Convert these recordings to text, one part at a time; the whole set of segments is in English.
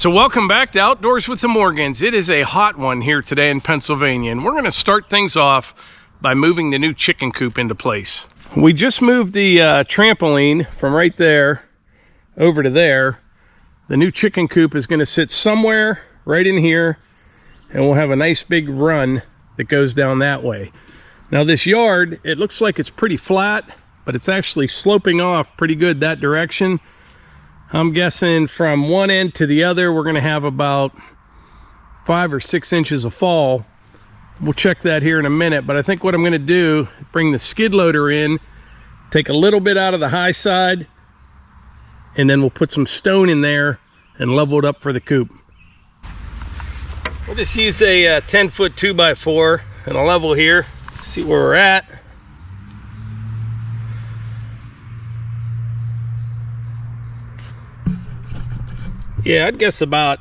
So welcome back to Outdoors with the Morgans. It is a hot one here today in Pennsylvania, and we're going to start things off by moving the new chicken coop into place. We just moved the trampoline from right there over to there. The new chicken coop is going to sit somewhere right in here, and we'll have a nice big run that goes down that way. Now this yard, it looks like it's pretty flat, but it's actually sloping off pretty good that direction. I'm guessing from one end to the other, we're going to have about 5 or 6 inches of fall. We'll check that here in a minute, but I think what I'm going to do, bring the skid loader in, take a little bit out of the high side, and then we'll put some stone in there and level it up for the coop. We'll just use a 10-foot 2x4 and a level here, see where we're at. Yeah, I'd guess about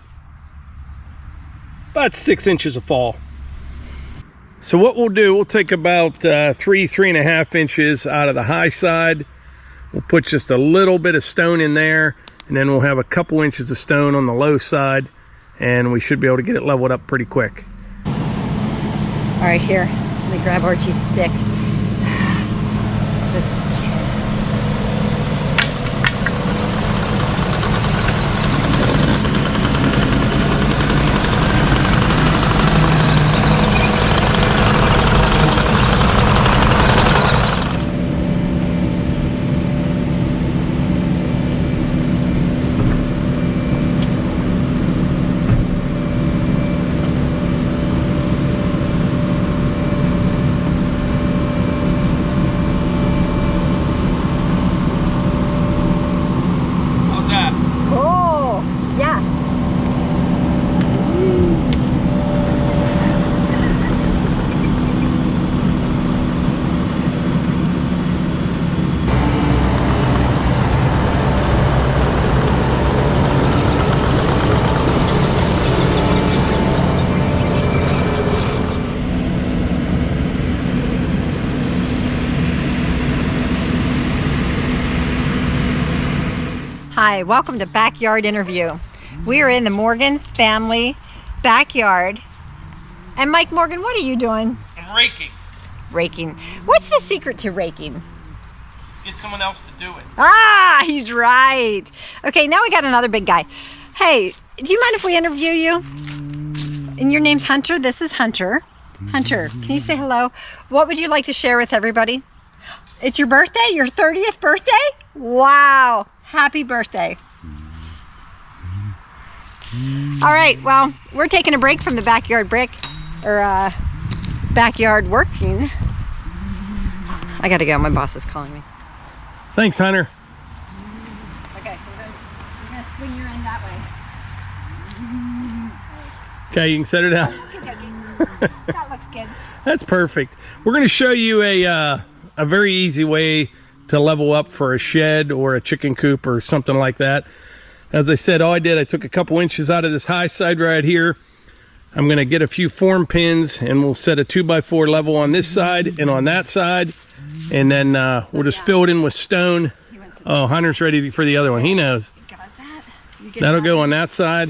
6 inches of fall. So what we'll do, we'll take about 3.5 inches out of the high side. We'll put just a little bit of stone in there, and then we'll have a couple inches of stone on the low side, and we should be able to get it leveled up pretty quick. All right, here, let me grab Archie's stick. This Hi, welcome to Backyard Interview. We are in the Morgans family backyard. And Mike Morgan, what are you doing? I'm raking. Raking. What's the secret to raking? Get someone else to do it. Ah, he's right. Okay, now we got another big guy. Hey, do you mind if we interview you? And your name's Hunter. This is Hunter. Hunter, can you say hello? What would you like to share with everybody? It's your birthday? Your 30th birthday? Wow. Happy birthday. All right, well, we're taking a break from the backyard backyard working. I gotta go, my boss is calling me. Thanks, Hunter. Okay, so we're gonna swing your end that way. Okay, you can set it out. That looks good. That's perfect. We're going to show you a very easy way to level up for a shed or a chicken coop or something like that. As I said, all I did, I took a couple inches out of this high side right here. I'm going to get a few form pins, and we'll set a 2x4 level on this side and on that side, and then we'll just fill it in with stone. Oh, Hunter's ready for the other one. He knows. You got that? That'll go on that side.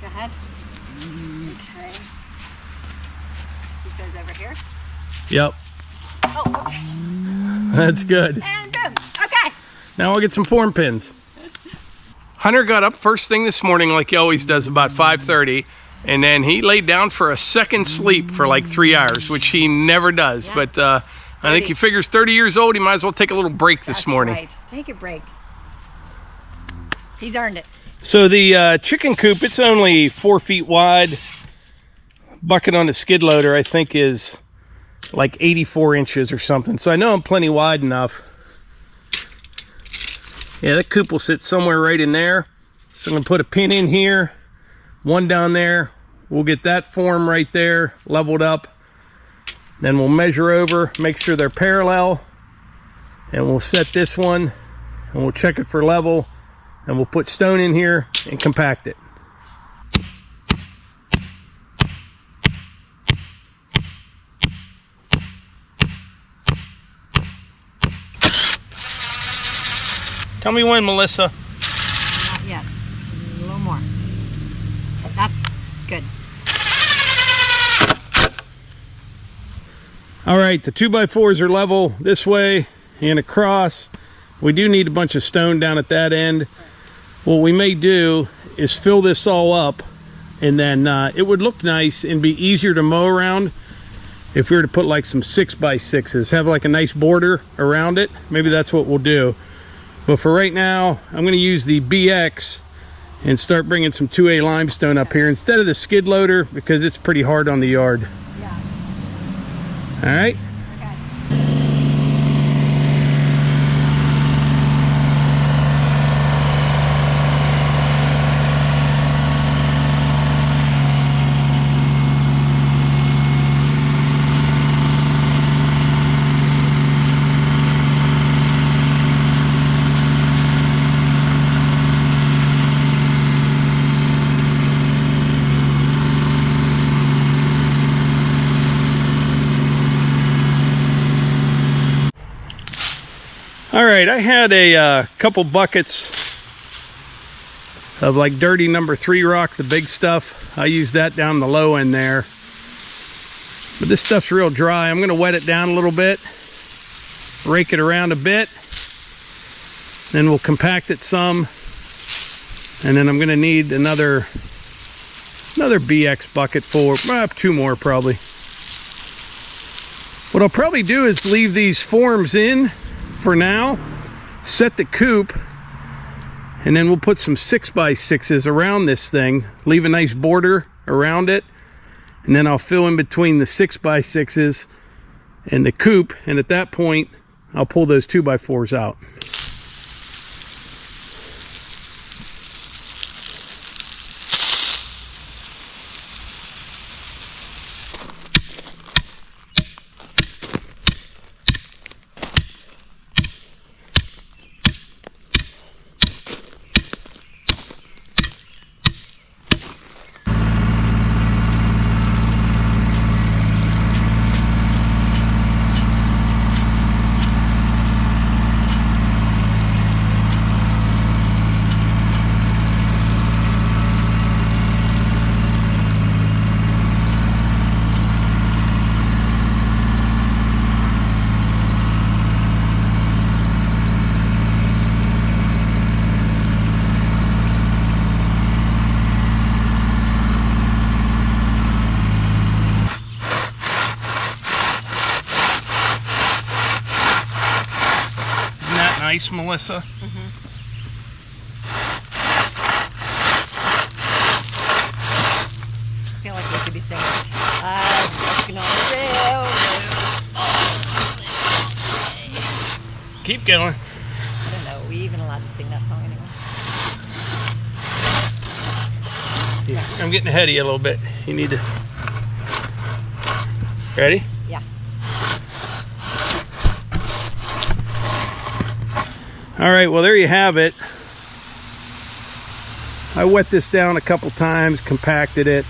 Go ahead. Okay. He says over here. Yep. Oh, okay. That's good. And boom. Okay. Now I'll get some form pins. Hunter got up first thing this morning like he always does, about 5:30, and then he laid down for a second sleep for like 3 hours, which he never does. Yeah. But I think he figures 30 years old, he might as well take a little break this morning. Right. Take a break. He's earned it. So the chicken coop, it's only 4 feet wide. Bucket on the skid loader, I think, is like 84 inches or something. So I know I'm plenty wide enough. Yeah, that coop will sit somewhere right in there. So I'm going to put a pin in here, one down there. We'll get that form right there leveled up. Then we'll measure over, make sure they're parallel. And we'll set this one, and we'll check it for level. And we'll put stone in here and compact it. Tell me when, Melissa. Not yet. A little more. That's good. All right, the 2x4s are level this way and across. We do need a bunch of stone down at that end. What we may do is fill this all up, and then it would look nice and be easier to mow around if we were to put like some 6x6s, have like a nice border around it. Maybe that's what we'll do. But for right now, I'm going to use the BX and start bringing some 2A limestone up here instead of the skid loader, because it's pretty hard on the yard. Yeah. All right. All right, I had a couple buckets of like dirty number 3 rock, the big stuff. I used that down the low end there. But this stuff's real dry. I'm gonna wet it down a little bit, rake it around a bit, then we'll compact it some, and then I'm gonna need another BX bucket for 2 more probably. What I'll probably do is leave these forms in for now, set the coop, and then we'll put some 6x6s around this thing, leave a nice border around it, and then I'll fill in between the 6x6s and the coop, and at that point I'll pull those 2x4s out. Nice, Melissa. Mm-hmm. I feel like we should be singing. I'm walking on the railroad. Keep going. I don't know. Are we even allowed to sing that song anymore? Yeah, I'm getting ahead of you a little bit. You need to. Ready? Yeah. All right, well, there you have it. I wet this down a couple times, compacted it.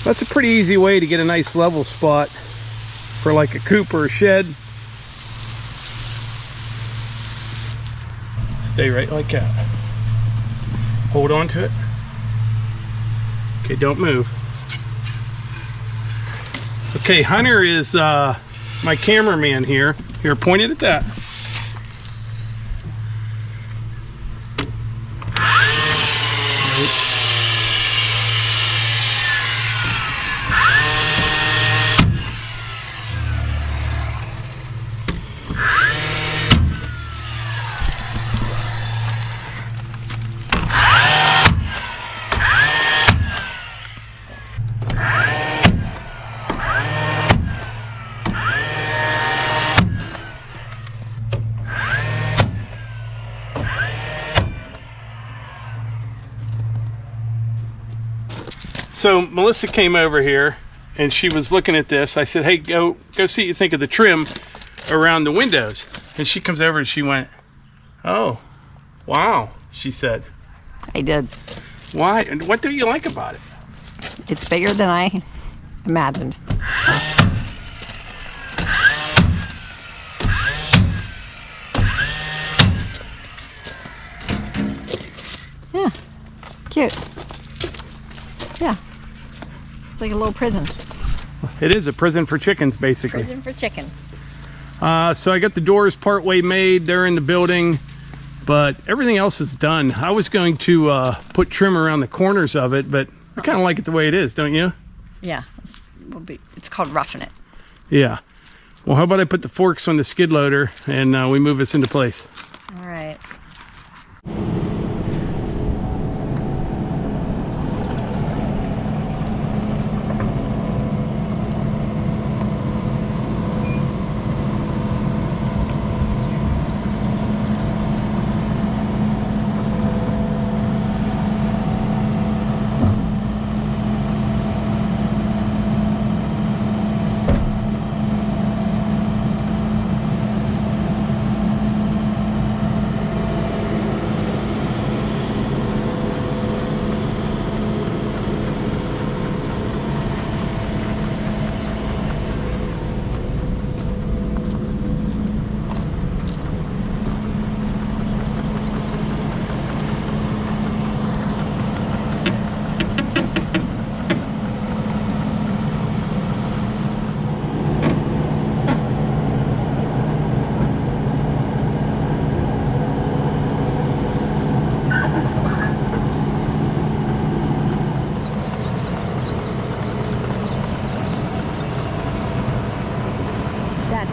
That's a pretty easy way to get a nice level spot for like a coop or a shed. Stay right like that. Hold on to it. Okay, don't move. Okay, Hunter is my cameraman here. Here, point it at that. So Melissa came over here and she was looking at this. I said, hey, go see what you think of the trim around the windows. And she comes over and she went, oh, wow, she said. I did. Why? And what do you like about it? It's bigger than I imagined. Yeah, cute. Yeah, it's like a little prison. It is a prison for chickens, basically. Prison for chickens. So I got the doors partway made. They're in the building, but everything else is done. I was going to put trim around the corners of it, but I kind of like it the way it is, don't you? Yeah, it's called roughing it. Yeah. Well, how about I put the forks on the skid loader and we move this into place? All right.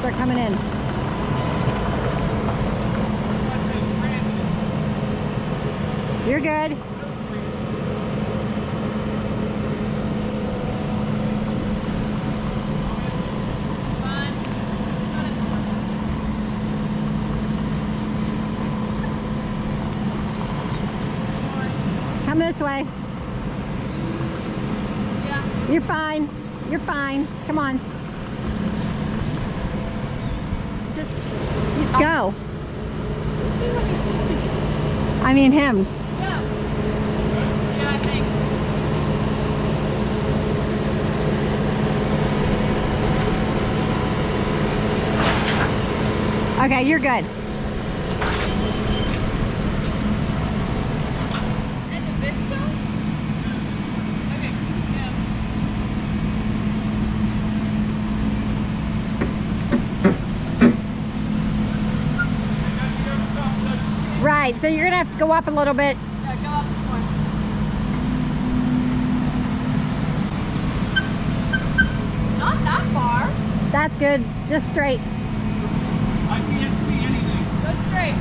Start coming in. You're good. Come this way. Yeah. You're fine. You're fine. Come on. Go. I mean him. Yeah, I think. Okay, you're good. And the Vista? Okay, yeah. Right, so you're gonna have to go up a little bit. Yeah, go up some more. Not that far. That's good. Just straight. I can't see anything. Go straight.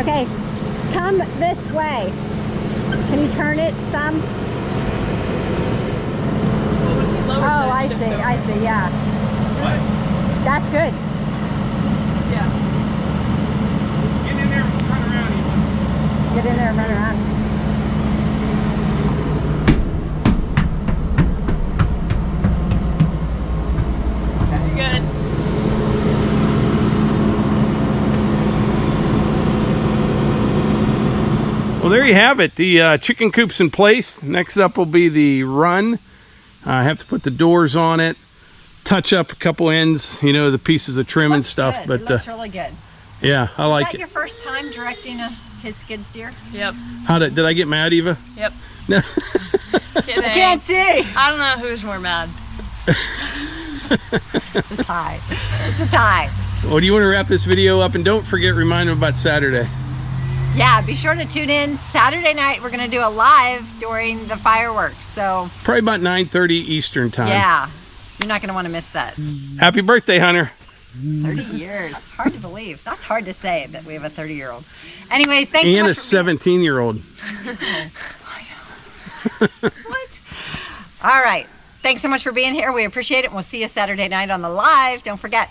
Okay, come this way. Can you turn it some? Well, when he lowers Oh, it, I it shifts see. over. I see. Yeah, What? that's good. Yeah. Get in there and run around, Eva. Get in there and run around. You're good. Well, there you have it. The chicken coop's in place. Next up will be the run. I have to put the doors on it, touch up a couple ends, you know, the pieces of trim and stuff. Good. But It looks really good. yeah, I Is like that it. your first time directing his skid steer? Yep. How did I get mad, Eva? Yep. No. Kidding. I can't see. I don't know who's more mad. It's a tie. It's a tie. Well, do you want to wrap this video up? And don't forget, remind them about Saturday. Yeah, be sure to tune in. Saturday night, we're going to do a live during the fireworks. So, Probably about 9:30 Eastern time. yeah, you're not going to want to miss that. Happy birthday, Hunter. 30 years. Hard to believe. That's hard to say that we have a 30-year-old. Anyways, thanks And so a much for being- 17-year-old. What? All right. Thanks so much for being here. We appreciate it. We'll see you Saturday night on the live. Don't forget.